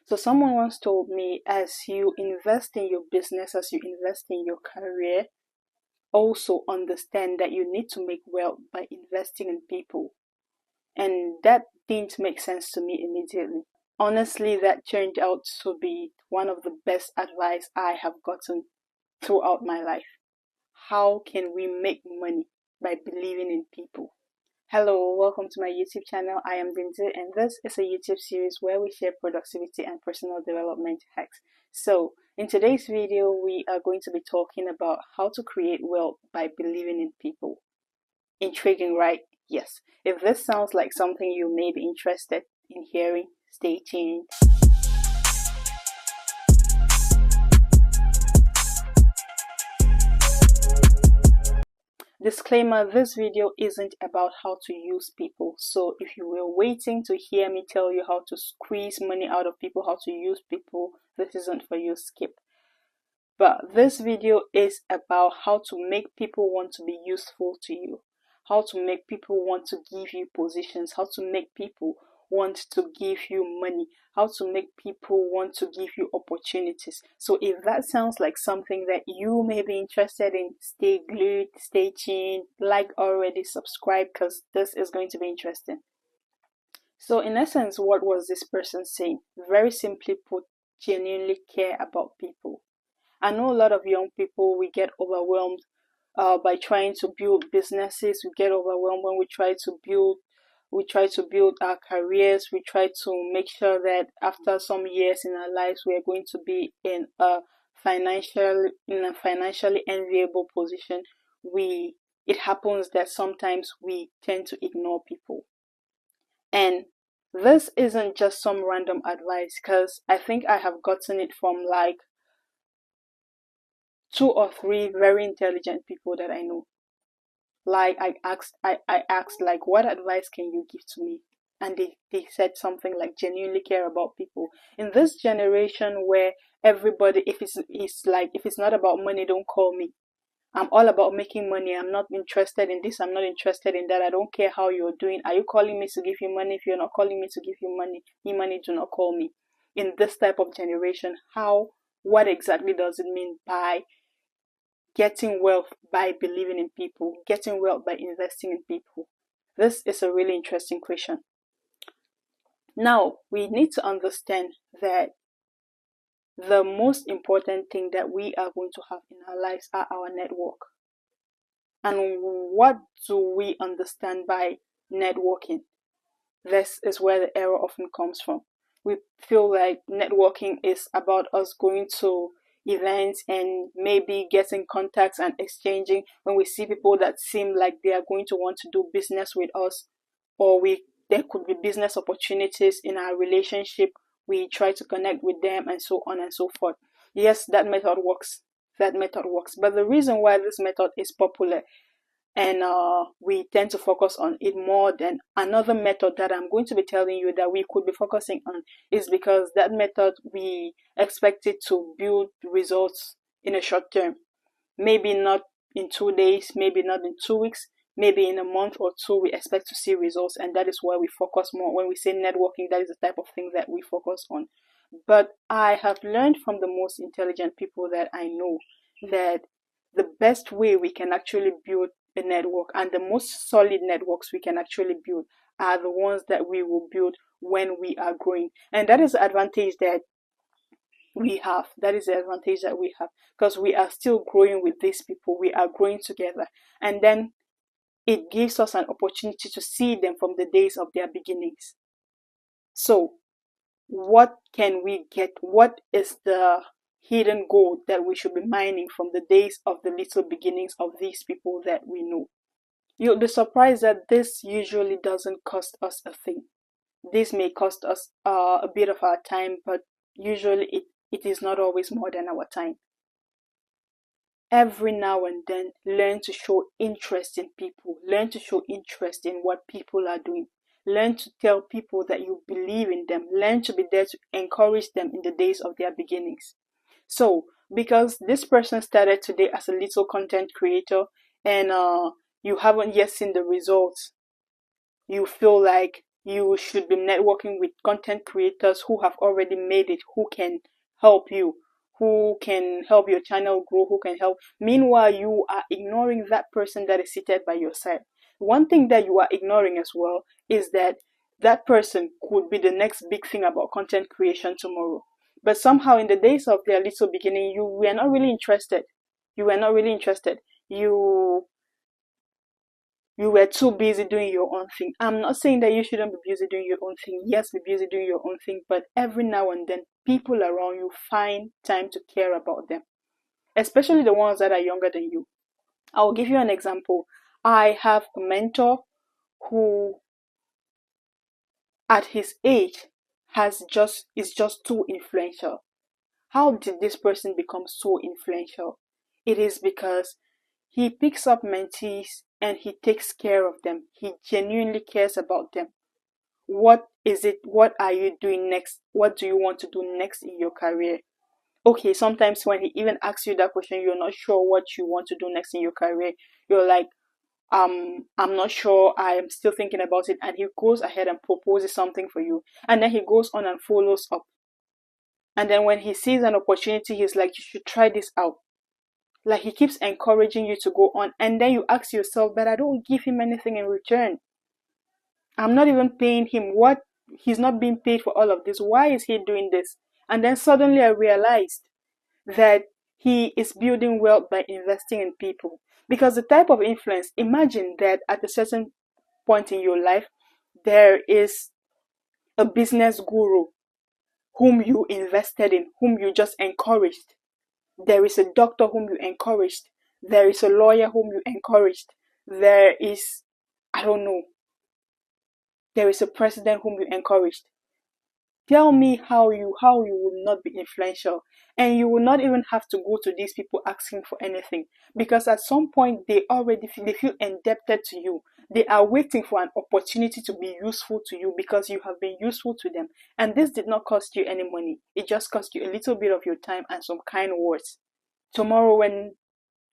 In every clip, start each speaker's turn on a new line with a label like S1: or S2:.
S1: So someone once told me, as you invest in your business, as you invest in your career, also understand that you need to make wealth by investing in people. And that didn't make sense to me immediately. Honestly, that turned out to be one of the best advice I have gotten throughout my life. How can we make money? By believing in people. Hello, welcome to my YouTube channel. I am Dinze, and this is a YouTube series where we share productivity and personal development hacks. So, in today's video, we are going to be talking about how to create wealth by believing in people. Intriguing, right? Yes. If this sounds like something you may be interested in hearing, stay tuned. Disclaimer, this video isn't about how to use people. So if you were waiting to hear me tell you how to squeeze money out of people, how to use people, this isn't for you, skip. But this video is about how to make people want to be useful to you, how to make people want to give you positions, how to make people want to give you money, how to make people want to give you opportunities. So if that sounds like something that you may be interested in, stay glued, stay tuned, like already, subscribe, because this is going to be interesting. So in essence, what was this person saying? Very simply put, genuinely care about people. I know a lot of young people, we get overwhelmed by trying to build businesses. We get overwhelmed when we try to build our careers. We try to make sure that after some years in our lives, we are going to be in a financially enviable position. It happens that sometimes we tend to ignore people. And this isn't just some random advice, because I think I have gotten it from like 2 or 3 very intelligent people that I know. Like I asked like, what advice can you give to me? And they said something like, genuinely care about people. In this generation where everybody, if it's not about money, don't call me. I'm all about making money. I'm not interested in this. I'm not interested in that. I don't care how you're doing. Are you calling me to give you money? If you're not calling me to give you money, do not call me. In this type of generation, what exactly does it mean by getting wealth by believing in people, getting wealth by investing in people? This is a really interesting question. Now, we need to understand that the most important thing that we are going to have in our lives are our network. And what do we understand by networking? This is where the error often comes from. We feel like networking is about us going to events and maybe getting contacts and exchanging. When we see people that seem like they are going to want to do business with us, or there could be business opportunities in our relationship, we try to connect with them and so on and so forth. Yes, that method works. But the reason why this method is popular and we tend to focus on it more than another method that I'm going to be telling you that we could be focusing on is because that method, we expect it to build results in a short term. Maybe not in 2 days, maybe not in 2 weeks, maybe in a month or two, we expect to see results, and that is why we focus more. When we say networking, that is the type of thing that we focus on. But I have learned from the most intelligent people that I know that the best way we can actually build a network, and the most solid networks we can actually build, are the ones that we will build when we are growing. And that is the advantage that we have. Because we are still growing with these people. We are growing together. And then it gives us an opportunity to see them from the days of their beginnings. So what can we get? What is the hidden gold that we should be mining from the days of the little beginnings of these people that we know? You'll be surprised that this usually doesn't cost us a thing. This may cost us a bit of our time, but usually it is not always more than our time. Every now and then, learn to show interest in people. Learn to show interest in what people are doing. Learn to tell people that you believe in them. Learn to be there to encourage them in the days of their beginnings. So, because this person started today as a little content creator and you haven't yet seen the results, you feel like You should be networking with content creators who have already made it, who can help you, who can help your channel grow, who can help. Meanwhile, you are ignoring that person that is seated by your side. One thing that you are ignoring as well is that that person could be the next big thing about content creation tomorrow. But somehow, in the days of their little beginning, you were not really interested. You were not really interested. You were too busy doing your own thing. I'm not saying that you shouldn't be busy doing your own thing. Yes, be busy doing your own thing, but every now and then, people around you find time to care about them, especially the ones that are younger than you. I'll give you an example. I have a mentor who, at his age, is just too influential. How did this person become so influential? It is because he picks up mentees and he takes care of them. He genuinely cares about them. What is it? What are you doing next? What do you want to do next in your career? Okay, sometimes when he even asks you that question, you're not sure what you want to do next in your career. You're like, I'm not sure. I am still thinking about it. And he goes ahead and proposes something for you. And then he goes on and follows up. And then when he sees an opportunity, he's like, you should try this out. Like, he keeps encouraging you to go on. And then you ask yourself, but I don't give him anything in return. I'm not even paying him. What? He's not being paid for all of this. Why is he doing this? And then suddenly I realized that he is building wealth by investing in people. Because the type of influence, imagine that at a certain point in your life, there is a business guru whom you invested in, whom you just encouraged. There is a doctor whom you encouraged. There is a lawyer whom you encouraged. There is, I don't know, there is a president whom you encouraged. Tell me how you will not be influential, and you will not even have to go to these people asking for anything, because at some point they feel indebted to you. They are waiting for an opportunity to be useful to you because you have been useful to them, and this did not cost you any money. It just cost you a little bit of your time and some kind words. Tomorrow, when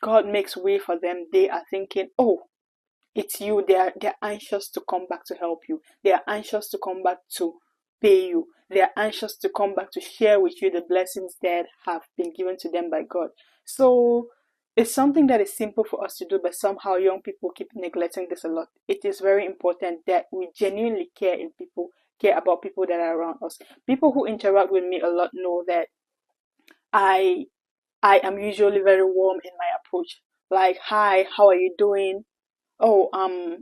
S1: God makes way for them, they are thinking, oh, it's you. They're anxious to come back to help you. They are anxious to come back to pay you. They are anxious to come back to share with you the blessings that have been given to them by God. So it's something that is simple for us to do, but somehow young people keep neglecting this a lot. It is very important that we genuinely care about people that are around us. People who interact with me a lot know that I I am usually very warm in my approach. Like, hi, how are you doing? Oh,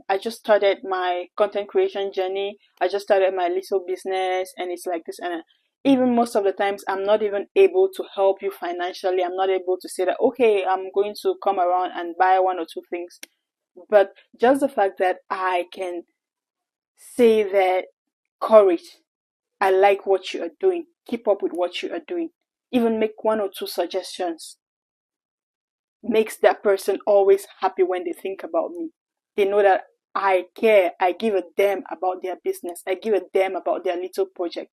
S1: I just started my content creation journey. I just started my little business, and it's like this. And even most of the times, I'm not even able to help you financially. I'm not able to say that, okay, I'm going to come around and buy one or two things. But just the fact that I can say that, courage, I like what you are doing, keep up with what you are doing, even make one or two suggestions, makes that person always happy when they think about me. They know that I care. I give a damn about their business. I give a damn about their little project.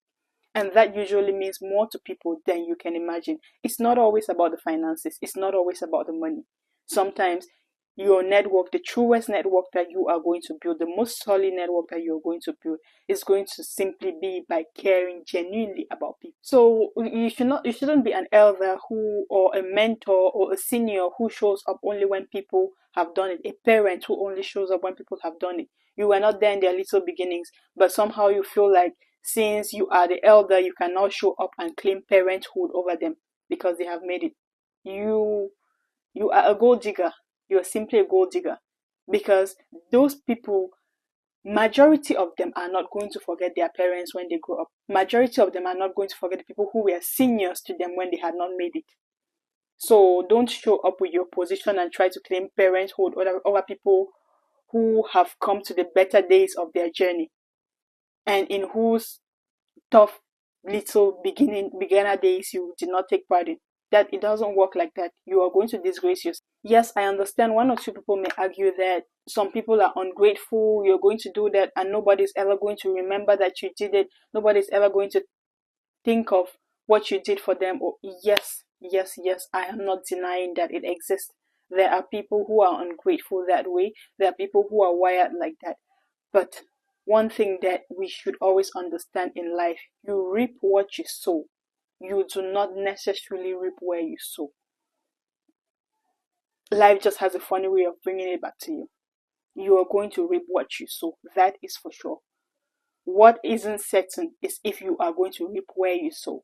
S1: And that usually means more to people than you can imagine. It's not always about the finances. It's not always about the money. Sometimes your network, the truest network that you are going to build, the most solid network that you're going to build, is going to simply be by caring genuinely about people. So you shouldn't be an elder who, or a mentor, or a senior who shows up only when people have done it, a parent who only shows up when people have done it. You were not there in their little beginnings, but somehow you feel like since you are the elder, you can now show up and claim parenthood over them because they have made it. You you are a gold digger. You are simply a gold digger, because those people, majority of them are not going to forget their parents when they grow up. Majority of them are not going to forget the people who were seniors to them when they had not made it. So don't show up with your position and try to claim parenthood over people who have come to the better days of their journey, and in whose tough little beginner days you did not take part in. That it doesn't work like that. You are going to disgrace yourself. Yes, I understand one or two people may argue that some people are ungrateful. You're going to do that and nobody's ever going to remember that you did it. Nobody's ever going to think of what you did for them. Or yes, yes, yes, I am not denying that it exists. There are people who are ungrateful that way. There are people who are wired like that. But one thing that we should always understand in life: you reap what you sow. You do not necessarily reap where you sow. Life just has a funny way of bringing it back to you. You are going to reap what you sow. That is for sure. What isn't certain is if you are going to reap where you sow.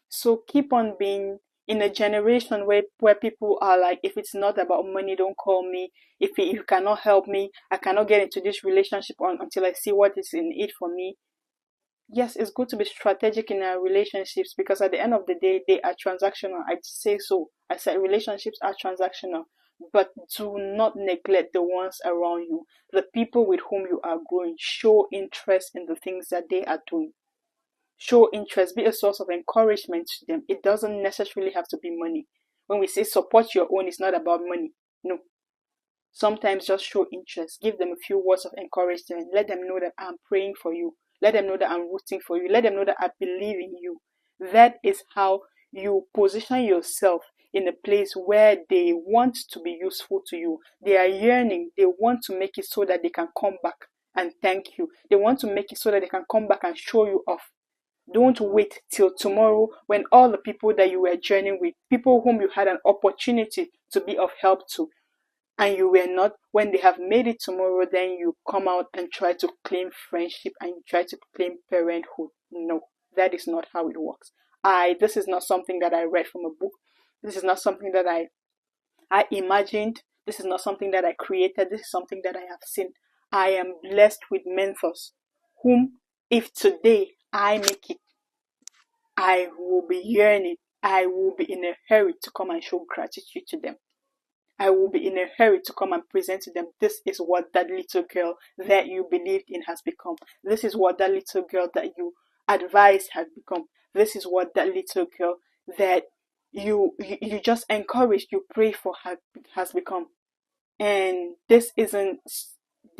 S1: So keep on being in a generation where people are like, if it's not about money, don't call me. If you cannot help me, I cannot get into this relationship until I see what is in it for me. Yes, it's good to be strategic in our relationships, because at the end of the day, they are transactional. I'd say so. I said relationships are transactional, but do not neglect the ones around you, the people with whom you are growing. Show interest in the things that they are doing. Show interest, be a source of encouragement to them. It doesn't necessarily have to be money. When we say support your own, it's not about money. No. Sometimes just show interest. Give them a few words of encouragement. Let them know that I'm praying for you. Let them know that I'm rooting for you. Let them know that I believe in you. That is how you position yourself in a place where they want to be useful to you. They are yearning. They want to make it so that they can come back and thank you. They want to make it so that they can come back and show you off. Don't wait till tomorrow when all the people that you were journeying with, people whom you had an opportunity to be of help to, and you were not, when they have made it tomorrow, then you come out and try to claim friendship and you try to claim parenthood. No, that is not how it works. This is not something that I read from a book. This is not something that I imagined. This is not something that I created. This is something that I have seen. I am blessed with mentors whom, if today I make it, I will be yearning. I will be in a hurry to come and show gratitude to them. I will be in a hurry to come and present to them, this is what that little girl that you believed in has become. This is what that little girl that you advised has become. This is what that little girl that you just encouraged, you pray for has become. And this isn't,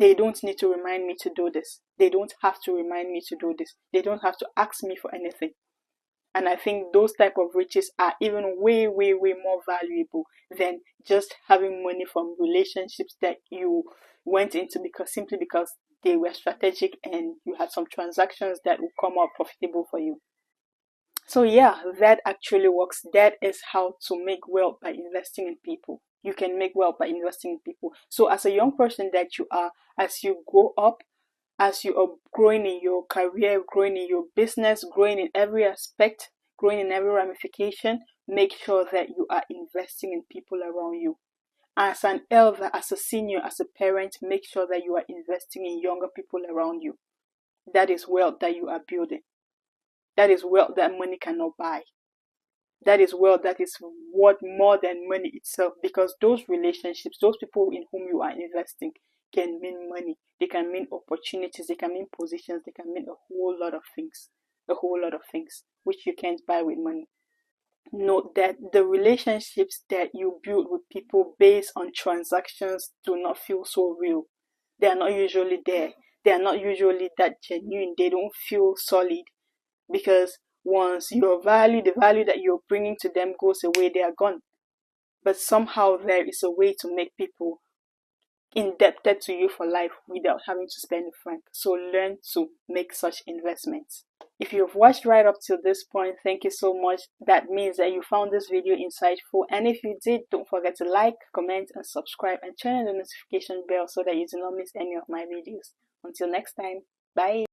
S1: they don't need to remind me to do this. They don't have to remind me to do this. They don't have to ask me for anything. And I think those type of riches are even way, way, way more valuable than just having money from relationships that you went into simply because they were strategic and you had some transactions that will come out profitable for you. So yeah, that actually works. That is how to make wealth by investing in people. You can make wealth by investing in people. So as a young person that you are, as you grow up, as you are growing in your career, growing in your business, growing in every aspect, growing in every ramification, make sure that you are investing in people around you. As an elder, as a senior, as a parent, make sure that you are investing in younger people around you. That is wealth that you are building. That is wealth that money cannot buy. That is wealth that is worth more than money itself, because those relationships, those people in whom you are investing, can mean money. They can mean opportunities. They can mean positions. They can mean a whole lot of things. A whole lot of things which you can't buy with money. Note that the relationships that you build with people based on transactions do not feel so real. They are not usually there. They are not usually that genuine. They don't feel solid, because once the value that you're bringing to them goes away, they are gone. But somehow there is a way to make people indebted to you for life without having to spend a franc. So learn to make such investments. If you've watched right up till this point, thank you so much. That means that you found this video insightful. And if you did, don't forget to like, comment, and subscribe, and turn on the notification bell so that you do not miss any of my videos. Until next time, bye.